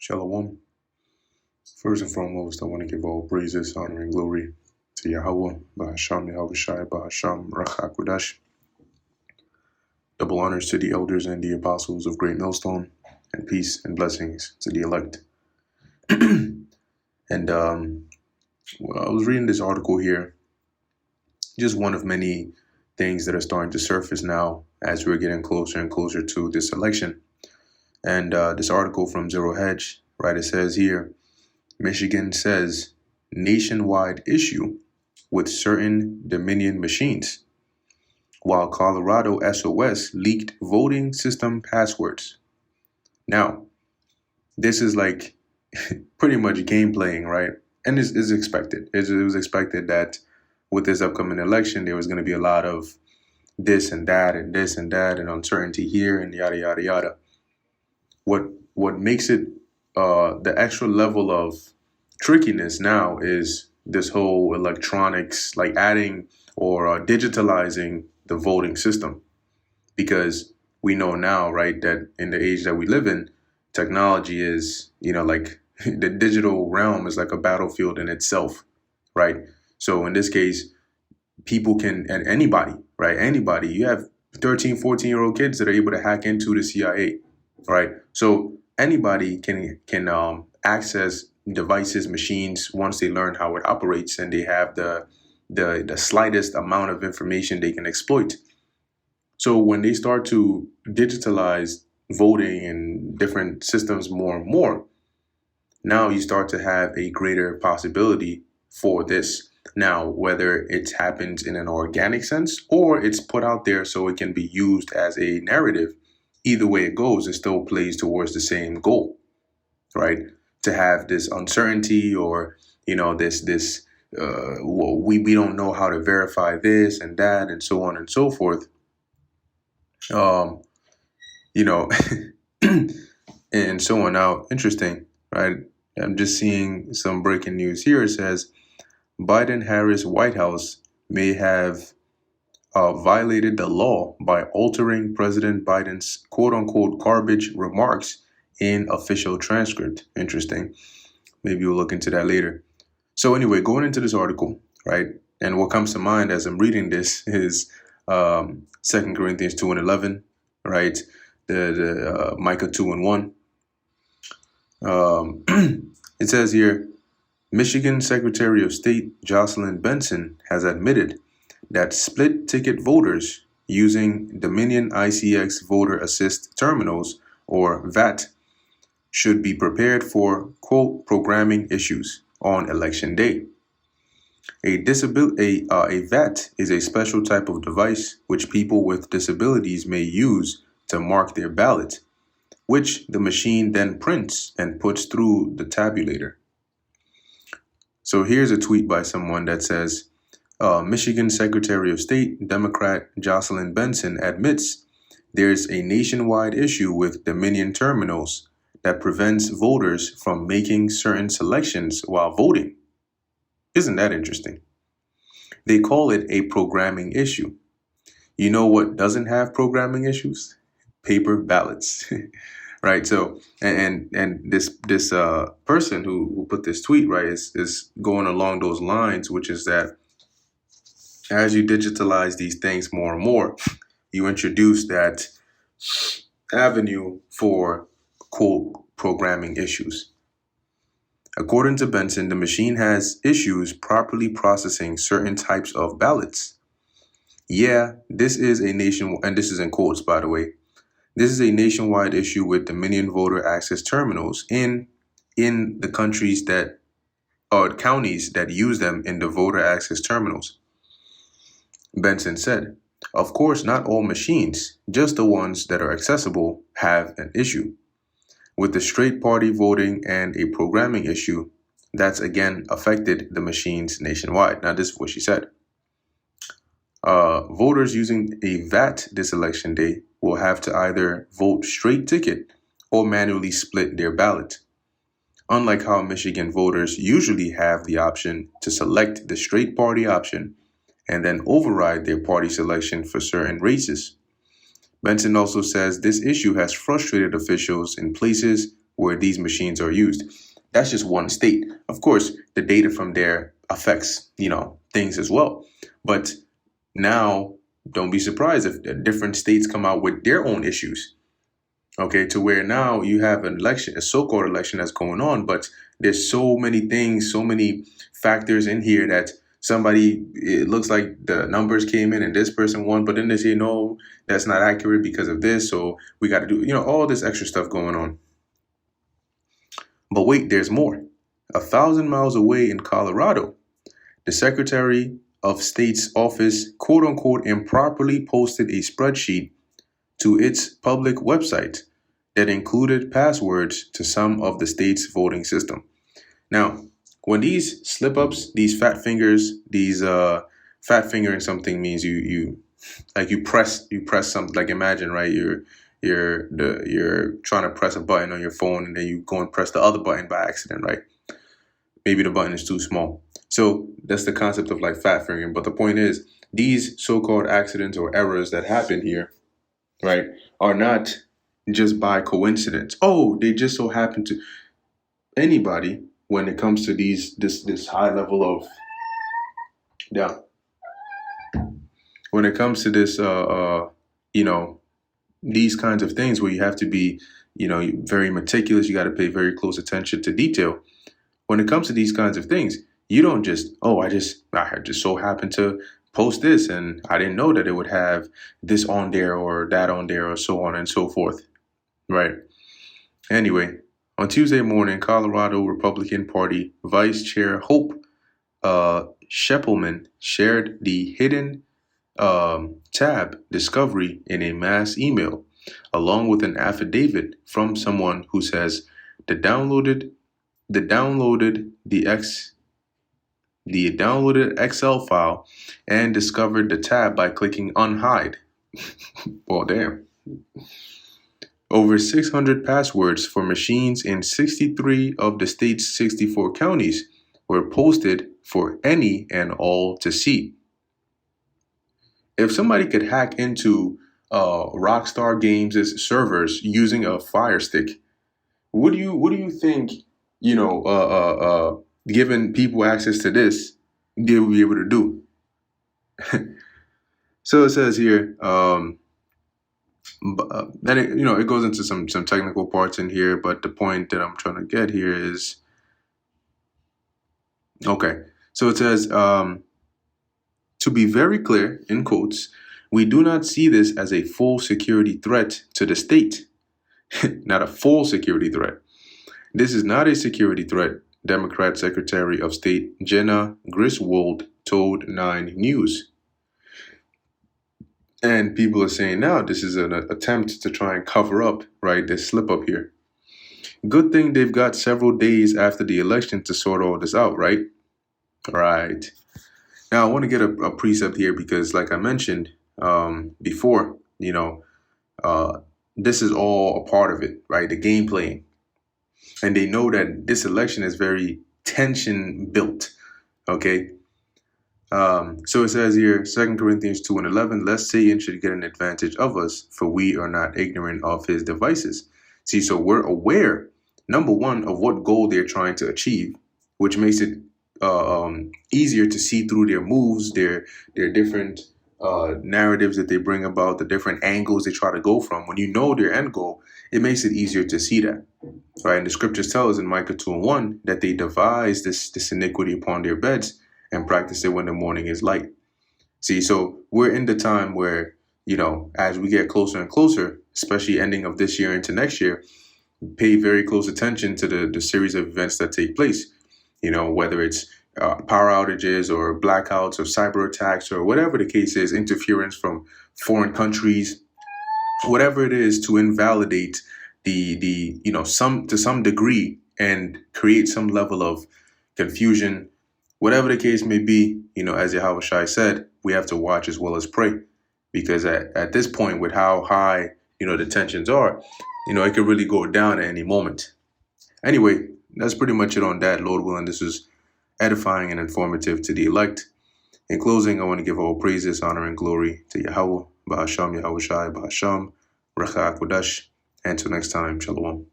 Shalom. First and foremost, I want to give all praises, honor, and glory to Yahweh, Bahasham Yahushai, Bahasham Rachakudash. Double honors to the elders and the apostles of Great Millstone, and peace and blessings to the elect. And I was reading this article here, just one of many things that are starting to surface now as we're getting closer and closer to this election. And this article from Zero Hedge, right, it says here, Michigan says nationwide issue with certain Dominion machines, while Colorado SOS leaked voting system passwords. Now, this is like pretty much game playing, right? And it's expected. It was expected that with this upcoming election, there was going to be a lot of this and that and this and that and uncertainty here and yada, yada, yada. What makes it the extra level of trickiness now is this whole electronics, like adding or digitalizing the voting system, because we know now, right, that in the age that we live in, technology is, like the digital realm is like a battlefield in itself, right? So in this case, people can, and anybody, right? Anybody, you have 13, 14-year-old kids that are able to hack into the CIA, right? So anybody can access devices, machines, once they learn how it operates and they have the slightest amount of information they can exploit. So when they start to digitalize voting and different systems more and more, now you start to have a greater possibility for this. Now, whether it happens in an organic sense or it's put out there so it can be used as a narrative, either way it goes, it still plays towards the same goal, right? To have this uncertainty or, this we don't know how to verify this and that and so on and so forth. And so on. Now, interesting, right? I'm just seeing some breaking news here. It says Biden-Harris White House may have violated the law by altering President Biden's quote-unquote garbage remarks in official transcript. Interesting. Maybe we'll look into that later. So anyway, going into this article, right, and what comes to mind as I'm reading this is 2 Corinthians 2:11, right, the Micah 2:1. It says here, Michigan Secretary of State Jocelyn Benson has admitted that split-ticket voters using Dominion ICX Voter Assist Terminals, or VAT, should be prepared for, quote, programming issues on Election Day. A VAT is a special type of device which people with disabilities may use to mark their ballot, which the machine then prints and puts through the tabulator. So here's a tweet by someone that says, Michigan Secretary of State, Democrat Jocelyn Benson admits there's a nationwide issue with Dominion terminals that prevents voters from making certain selections while voting. Isn't that interesting? They call it a programming issue. You know what doesn't have programming issues? Paper ballots. Right. So and this person who put this tweet, right, is going along those lines, which is that as you digitalize these things more and more, you introduce that avenue for, quote, programming issues. According to Benson, the machine has issues properly processing certain types of ballots. Yeah, this is a nation, and this is in quotes, by the way. This is a nationwide issue with Dominion voter access terminals in the countries that, or counties that use them in the voter access terminals. Benson said, of course, not all machines, just the ones that are accessible, have an issue. With the straight party voting and a programming issue, that's again affected the machines nationwide. Now, this is what she said. Voters using a VAT this election day will have to either vote straight ticket or manually split their ballot. Unlike how Michigan voters usually have the option to select the straight party option and then override their party selection for certain races. Benson also says this issue has frustrated officials in places where these machines are used. That's just one state. Of course, the data from there affects, things as well. But now, don't be surprised if different states come out with their own issues. Okay, to where now you have an election, a so-called election that's going on, but there's so many things, so many factors in here that it looks like the numbers came in and this person won, but then they say, no, that's not accurate because of this. So we got to do, all this extra stuff going on. But wait, there's more. 1,000 miles away in Colorado, the Secretary of State's office, quote unquote, improperly posted a spreadsheet to its public website that included passwords to some of the state's voting system. Now, when these slip-ups, these fat fingers, fat fingering something means you press something. Like, imagine, right? You're trying to press a button on your phone and then you go and press the other button by accident, right? Maybe the button is too small. So that's the concept of like fat fingering. But the point is, these so-called accidents or errors that happen here, right, are not just by coincidence. Oh, they just so happen to. Anybody, when it comes to this high level of, when it comes to this, these kinds of things where you have to be, very meticulous, you got to pay very close attention to detail. When it comes to these kinds of things, you don't just, I just so happened to post this and I didn't know that it would have this on there or that on there or so on and so forth, right? Anyway, on Tuesday morning, Colorado Republican Party Vice Chair Hope Schepelman shared the hidden tab discovery in a mass email, along with an affidavit from someone who says the downloaded Excel file and discovered the tab by clicking unhide. Well, damn. Over 600 passwords for machines in 63 of the state's 64 counties were posted for any and all to see. If somebody could hack into Rockstar Games' servers using a Fire Stick, what do you think? Giving people access to this, they will be able to do. So it says here, then it goes into some technical parts in here, but the point that I'm trying to get here is, okay. So it says, to be very clear, in quotes, we do not see this as a full security threat to the state. Not a full security threat. This is not a security threat, Democrat Secretary of State Jena Griswold told 9 News. And people are saying now this is an attempt to try and cover up, right, this slip up here. Good thing they've got several days after the election to sort all this out, right? Right. Now, I want to get a precept here because, like I mentioned before, this is all a part of it, right? The game playing. And they know that this election is very tension built, okay? So it says here, 2 Corinthians 2:11, lest Satan should get an advantage of us, for we are not ignorant of his devices. See, so we're aware, number one, of what goal they're trying to achieve, which makes it easier to see through their moves, their different narratives that they bring about, the different angles they try to go from. When you know their end goal, it makes it easier to see that, right? And the scriptures tell us in Micah 2:1 that they devise this iniquity upon their beds and practice it when the morning is light. See, so we're in the time where, as we get closer and closer, especially ending of this year into next year, pay very close attention to the series of events that take place, whether it's power outages or blackouts or cyber attacks or whatever the case is, interference from foreign countries, whatever it is to invalidate to some degree and create some level of confusion, whatever the case may be, as Yahweh Shai said, we have to watch as well as pray, because at this point, with how high, the tensions are, it could really go down at any moment. Anyway, that's pretty much it on that. Lord willing, this is edifying and informative to the elect. In closing, I want to give all praises, honor, and glory to Yahweh, Bahasham, Yahweh Shai, Bahasham, Recha Kodesh. Until next time, Shalom.